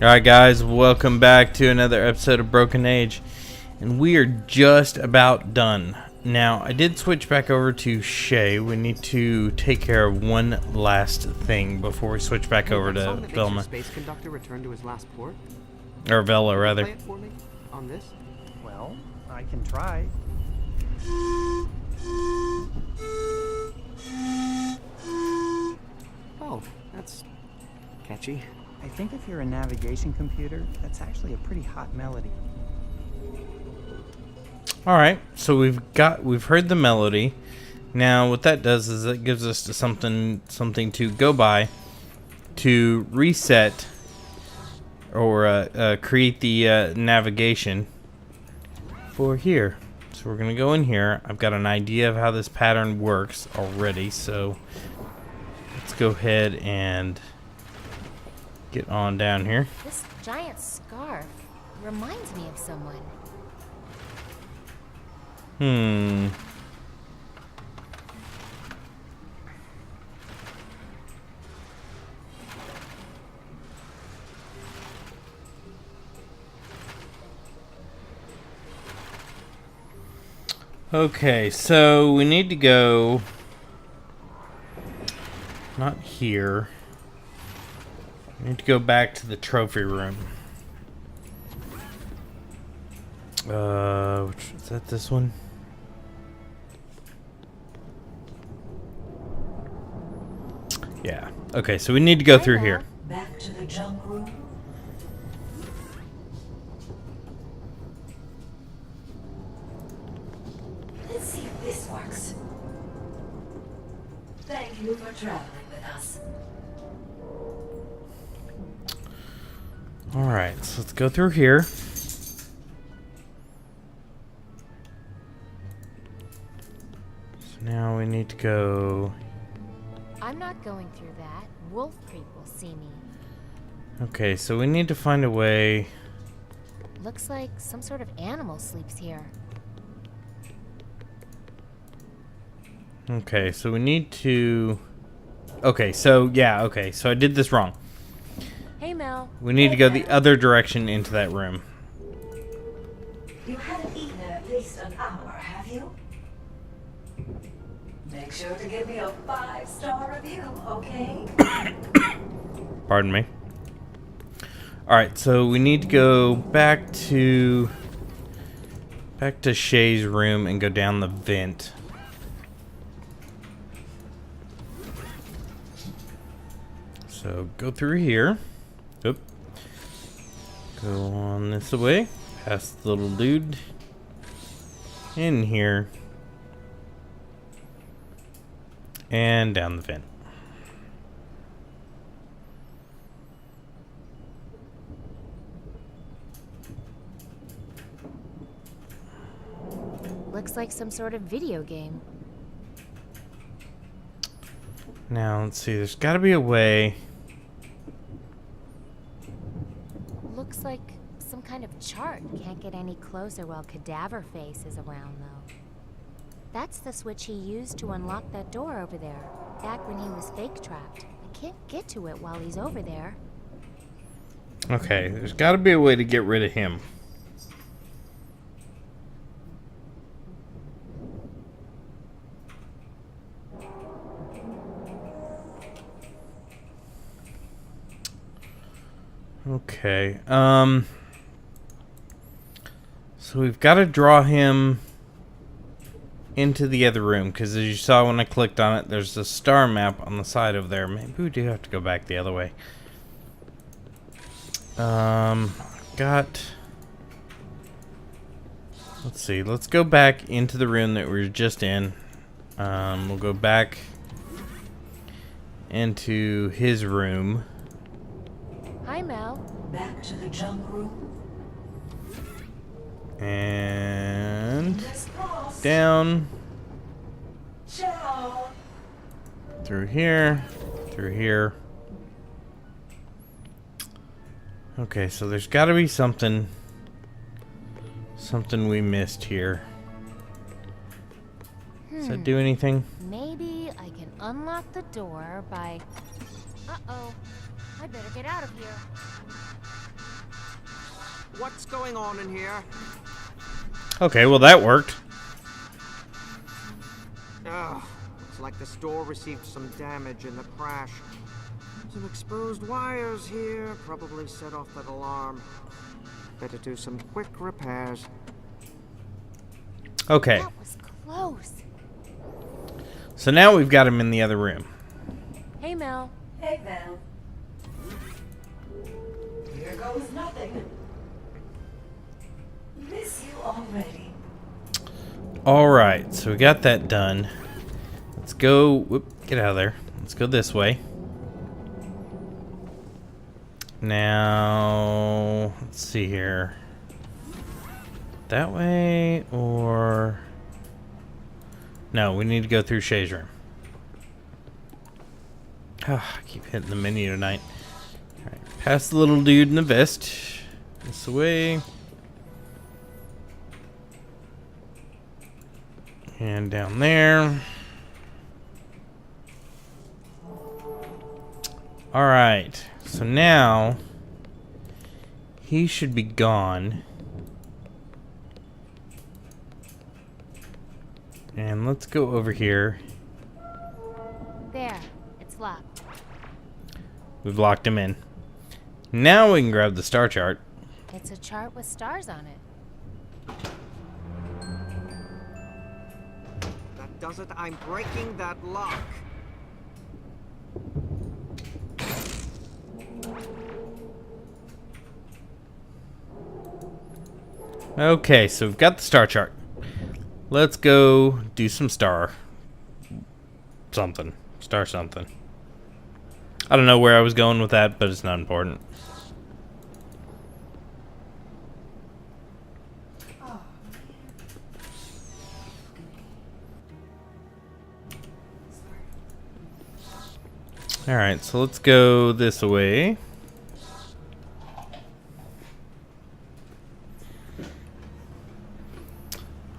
Alright guys, welcome back to another episode of Broken Age. And we are just about done. Now, I did switch back over to Shay. We need to take care of one last thing before we switch back over to Velma. Space conductor returned to his last port? Or Vela, rather. Play it for me on this? Well, I can try. Oh, that's catchy. I think if you're a navigation computer, that's actually a pretty hot melody. Alright, so we've heard the melody. Now what that does is it gives us something to go by to reset or create the navigation for here. So we're gonna go in here. I've got an idea of how this pattern works already, so let's go ahead and get on down here. This giant scarf reminds me of someone. Okay, so we need to go not here. We need to go back to the trophy room. Is that this one? Yeah. Okay, so we need to go through here. Back to the junk room. Let's see if this works. Thank you for traveling with us. Alright, so let's go through here. So now we need to go... I'm not going through that. Wolf Creek will see me. Okay, so we need to find a way... Looks like some sort of animal sleeps here. Okay, so we need to... Okay, so I did this wrong. Hey, Mel. We need to go the other direction into that room. You haven't eaten in at least an hour, have you? Make sure to give me a 5-star review, okay? Pardon me. Alright, so we need to go back to Shay's room and go down the vent. So go through here. Oop. Go on this way. Past the little dude. In here. And down the vent. Looks like some sort of video game. Now, let's see. There's got to be a way. Looks like some kind of chart. Can't get any closer while Cadaver Face is around, though. That's the switch he used to unlock that door over there, back when he was fake trapped. I can't get to it while he's over there. Okay, there's got to be a way to get rid of him. Okay, so we've got to draw him into the other room, because as you saw when I clicked on it, there's a star map on the side over there. Maybe we do have to go back the other way. Let's see, let's go back into the room that we were just in. We'll go back into his room. Hi, Mel. Back to the junk room. And Fingers crossed. down Ciao. through here, through here. Okay, so there's got to be something we missed here. Does that do anything? Maybe I can unlock the door by... Uh-oh. I better get out of here. What's going on in here? Okay, well that worked. Ugh. Looks like this door received some damage in the crash. Some exposed wires here probably set off that alarm. Better do some quick repairs. Okay, That was close. so now we've got him in the other room. Hey, Mel. Hey, Val. Here goes nothing. Miss you already. Alright, so we got that done. Let's go... Whoop, get out of there. Let's go this way. Now... Let's see here. That way, or... No, we need to go through Shay's room. Ah, I keep hitting the menu tonight. Alright, past the little dude in the vest. This way. And down there. Alright, so now he should be gone. And let's go over here. There. It's locked. We've locked him in. Now we can grab the star chart. It's a chart with stars on it. That does it. I'm breaking that lock. Okay, so we've got the star chart. Let's go do some star something. Star something. I don't know where I was going with that, but it's not important. Alright, so let's go this way.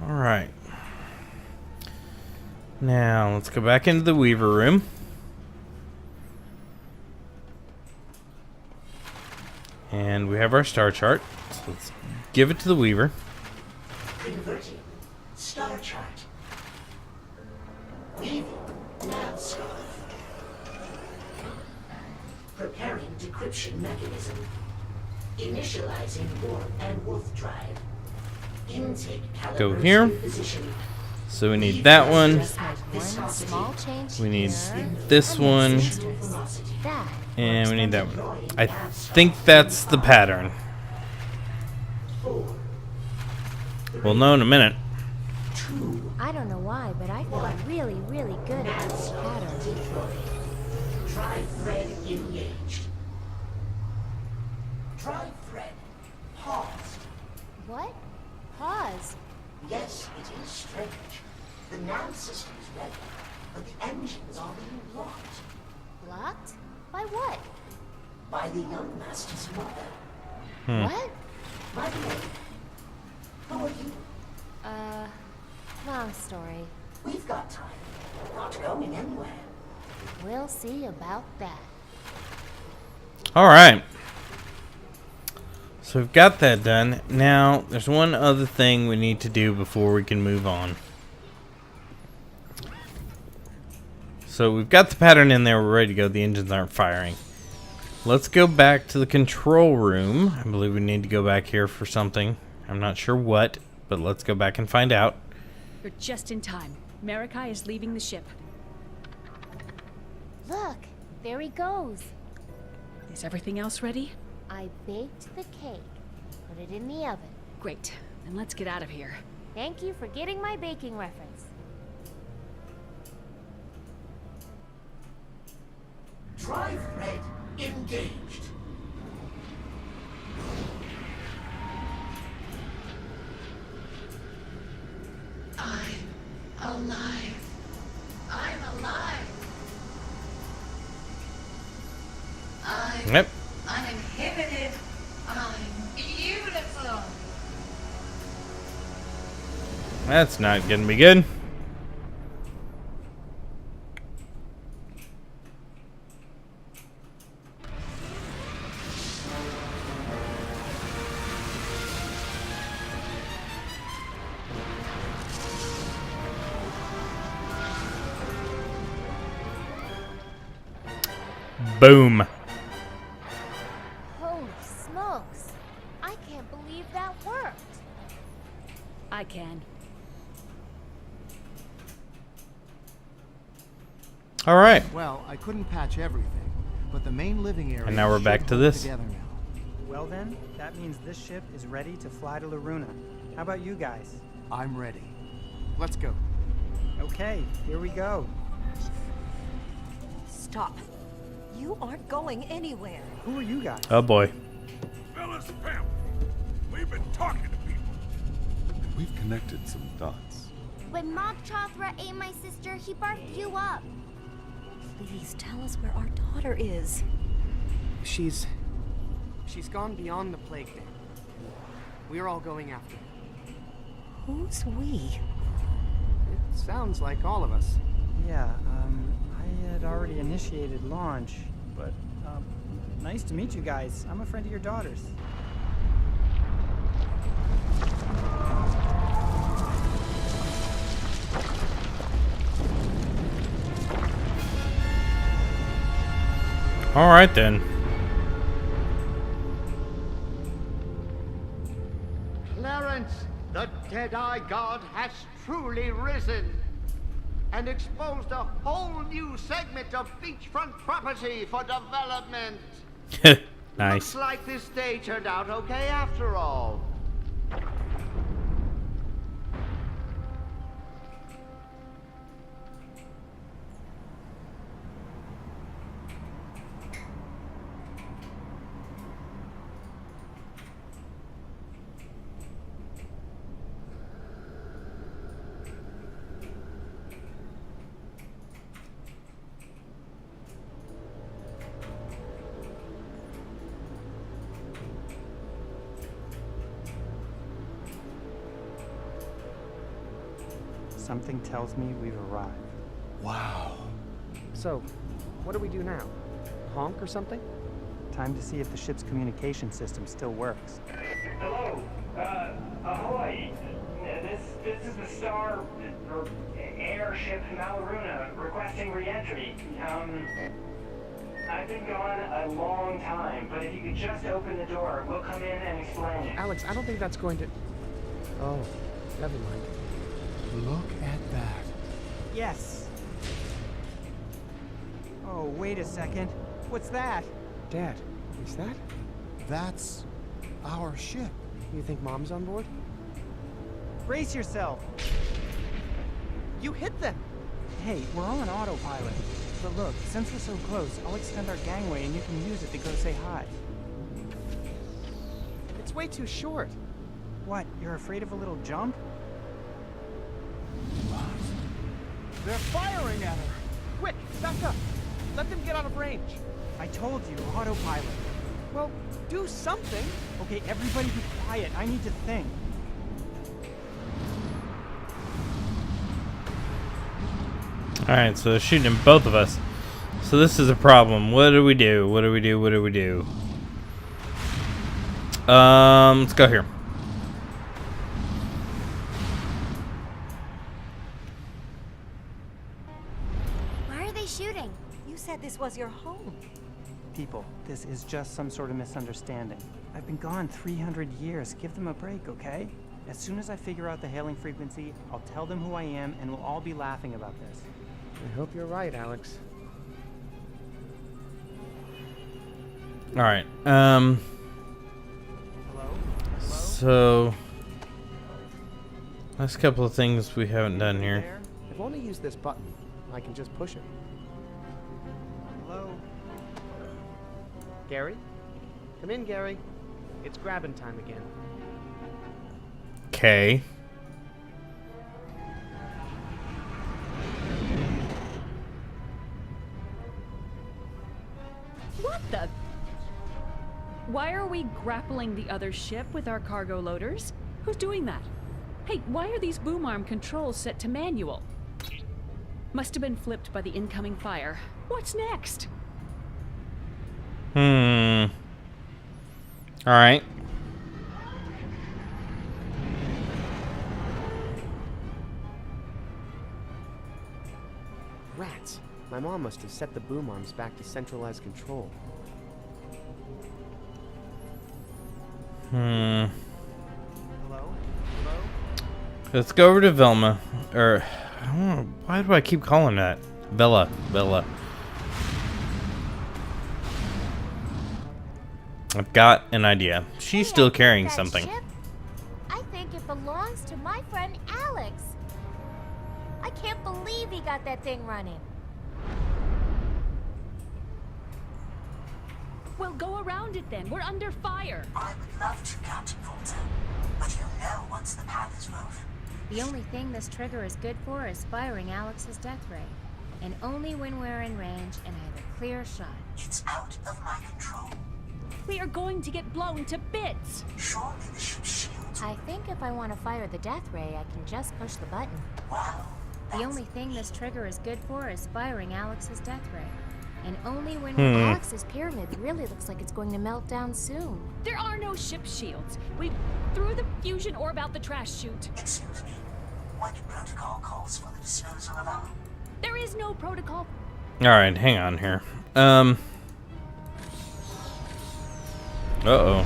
Alright. Now, let's go back into the Weaver room. And we have our star chart. So let's give it to the Weaver. Converting. Star chart. Weaving. Nav scarf. Preparing decryption mechanism. Initializing warp and wolf drive. Intake Go calibers here. in position. So we need that one. Just make one small change We need here, this and one. velocity. That. And we need that one. I think that's the pattern. 4, We'll know in a minute. 2, I don't know why, but I feel really, really good about this pattern. deployed. Drive thread engaged. Drive thread paused. What? Pause. Yes, it is strange. The nav system is ready, but the engines are being blocked Blocked? By what? by the young master's mother. What? By the way, how are you? Long story. We've got time. Not going anywhere. We'll see about that. Alright. So we've got that done. Now, there's one other thing we need to do before we can move on. So we've got the pattern in there. We're ready to go. The engines aren't firing. Let's go back to the control room. I believe we need to go back here for something. I'm not sure what, but let's go back and find out. You're just in time. Marikai is leaving the ship. Look, there he goes. Is everything else ready? I baked the cake. Put it in the oven. Great. Then let's get out of here. Thank you for getting my baking reference. Drive thread engaged. I'm alive. I'm alive. Yep. Uninhibited. I'm beautiful. That's not gonna be good. Boom. Holy smokes. I can't believe that worked. I can. All right. Well, I couldn't patch everything, but the main living area. And now we're should back to hold this. together now. Well then, that means this ship is ready to fly to Loruna. How about you guys? I'm ready. Let's go. Okay, here we go. Stop. You aren't going anywhere. Who are you guys? Oh boy. Fellas, family, we've been talking to people. And we've connected some dots. When Mog Chothra ate my sister, he barfed you up. Please tell us where our daughter is. She's gone beyond the plague thing. We're all going after her. Who's we? It sounds like all of us. Yeah, I had already initiated launch, but, nice to meet you guys. I'm a friend of your daughter's. All right then. Clarence, the Dead-Eye God has truly risen and exposed a whole new segment of beachfront property for development. Nice. Looks like this day turned out okay after all. Something tells me we've arrived. Wow. So, what do we do now? Honk or something? Time to see if the ship's communication system still works. Hello, ahoy. This is the Star or airship Malaruna requesting re-entry. I've been gone a long time, but if you could just open the door, we'll come in and explain. Alex, I don't think that's going to... Oh, never mind. Look at that. Yes! Oh, wait a second. What's that? Dad, is that? That's our ship. You think Mom's on board? Brace yourself! You hit them! Hey, we're on autopilot. But look, since we're so close, I'll extend our gangway and you can use it to go say hi. It's way too short. What, you're afraid of a little jump? They're firing at her! Quick, back up! Let them get out of range! I told you, autopilot. Well, do something! Okay, everybody be quiet. I need to think. Alright, so they're shooting both of us. So this is a problem. What do we do? What do we do? What do we do? Let's go here. Why are they shooting? You said this was your home. People, this is just some sort of misunderstanding. I've been gone 300 years. Give them a break, okay? As soon as I figure out the hailing frequency, I'll tell them who I am and we'll all be laughing about this. I hope you're right, Alex. Alright, Hello? so last couple of things we haven't done here. There? If only use this button, I can just push it. Hello? Gary? Come in, Gary. It's grabbing time again. Okay. What the? Why are we grappling the other ship with our cargo loaders? Who's doing that? Hey, why are these boom arm controls set to manual? Must have been flipped by the incoming fire. What's next? Alright. Rats. My mom must have set the boom arms back to centralized control. Hmm. Hello? Hello? Let's go over to Velma. Or, I don't know, why do I keep calling that? Bella. Bella. I've got an idea. She's still carrying something. Ship? I think it belongs to my friend Alex. I can't believe he got that thing running. Well, go around it then. We're under fire. I would love to, Captain Volta, but you'll know once the path is rough. The only thing this trigger is good for is firing Alex's death ray. And only when we're in range and I have a clear shot. It's out of my control. We are going to get blown to bits. Surely the ship's shields. I think if I want to fire the death ray, I can just push the button. Wow. The only thing this trigger is good for is firing Alex's death ray. And only when Alex's pyramid really looks like it's going to melt down soon. There are no ship shields. We threw the fusion orb out the trash chute. Excuse me. What protocol calls for the disposal of our... There is no protocol. Alright, hang on here. Uh-oh.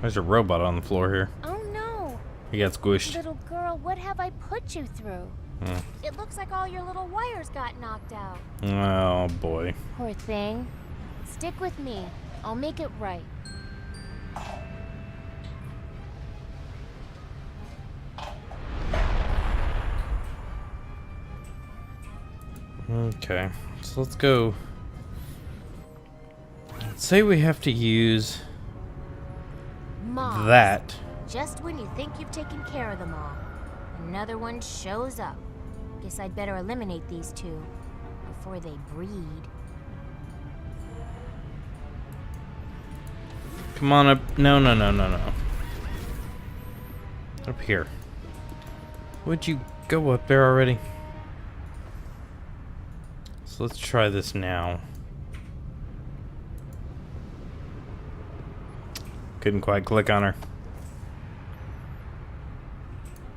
There's a robot on the floor here. Oh no! He got squished. Little girl, what have I put you through? It looks like all your little wires got knocked out. Oh, boy. Poor thing. Stick with me. I'll make it right. Okay, so let's go. Let's say we have to use Mom. that. Just when you think you've taken care of them all, another one shows up. Guess I'd better eliminate these two before they breed. Come on up. No. Up here. Would you go up there already? So let's try this now. Couldn't quite click on her.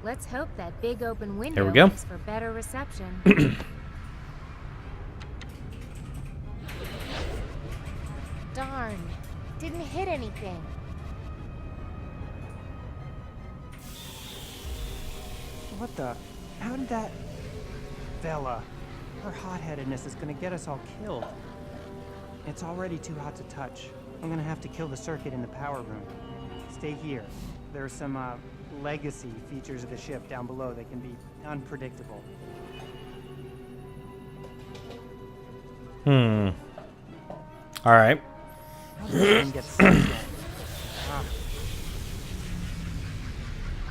Let's hope that big open window There we go. makes for better reception. Darn. Didn't hit anything. What the? How did that... Bella, her hot-headedness is gonna get us all killed. It's already too hot to touch. I'm gonna have to kill the circuit in the power room. Stay here. There are some, legacy features of the ship down below that can be unpredictable. Alright. How did this thing get stuck again?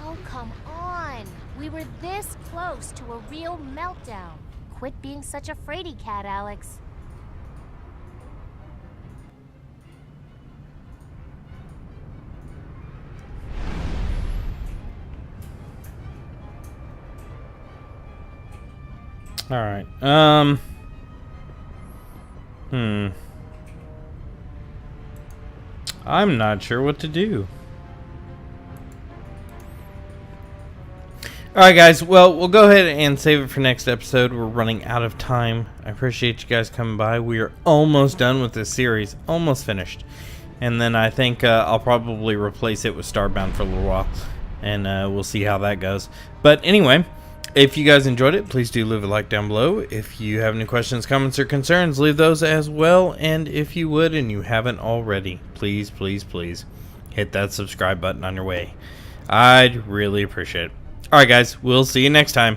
Oh, come on. We were this close to a real meltdown. Quit being such a fraidy cat, Alex. Alright. I'm not sure what to do. Alright guys, well, we'll go ahead and save it for next episode. We're running out of time. I appreciate you guys coming by. We are almost done with this series. Almost finished. And then I think I'll probably replace it with Starbound for a little while. And we'll see how that goes. But anyway, if you guys enjoyed it, please do leave a like down below. If you have any questions, comments, or concerns, leave those as well. And if you would, and you haven't already, please, please, please hit that subscribe button on your way. I'd really appreciate it. Alright guys, we'll see you next time.